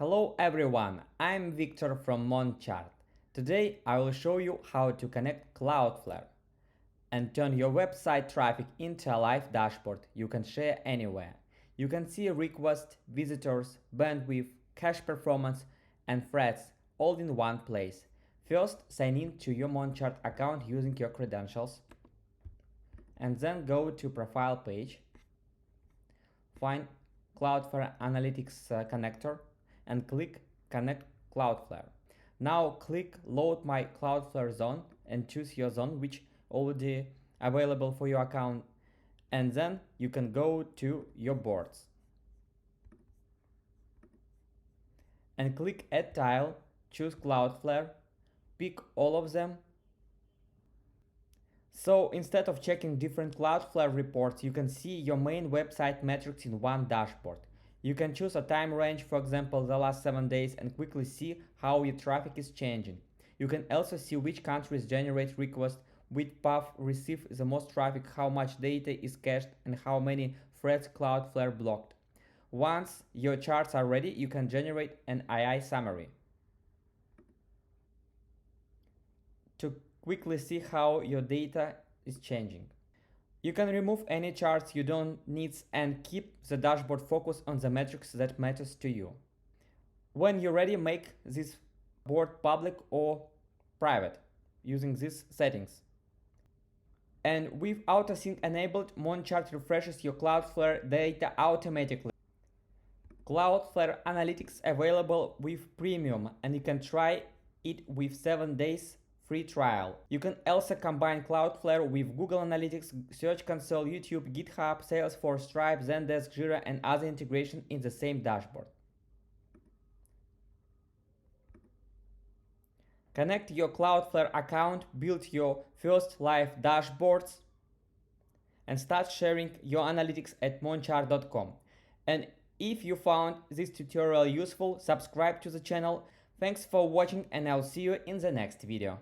Hello everyone, I'm Victor from MonChart. Today I will show you how to connect Cloudflare and turn your website traffic into a live dashboard you can share anywhere. You can see requests, visitors, bandwidth, cache performance, and threads all in one place. First, sign in to your MonChart account using your credentials, and then go to Profile page. Find Cloudflare Analytics connector and click Connect Cloudflare. Now click Load My Cloudflare zone and choose your zone which already available for your account, and then you can go to your boards and click Add Tile, choose Cloudflare, pick all of them. So instead of checking different Cloudflare reports, you can see your main website metrics in one dashboard. You can choose a time range, for example the last 7 days, and quickly see how your traffic is changing. You can also see which countries generate requests, which path receive the most traffic, how much data is cached, and how many threads Cloudflare blocked. Once your charts are ready, you can generate an AI summary to quickly see how your data is changing. You can remove any charts you don't need and keep the dashboard focused on the metrics that matters to you. When you're ready, make this board public or private using these settings. And with AutoSync enabled, MonChart refreshes your Cloudflare data automatically. Cloudflare Analytics available with Premium, and you can try it with 7 days free trial. You can also combine Cloudflare with Google Analytics, Search Console, YouTube, GitHub, Salesforce, Stripe, Zendesk, Jira, and other integration in the same dashboard. Connect your Cloudflare account, build your first live dashboards, and start sharing your analytics at monchart.com. And if you found this tutorial useful, subscribe to the channel. Thanks for watching, and I'll see you in the next video.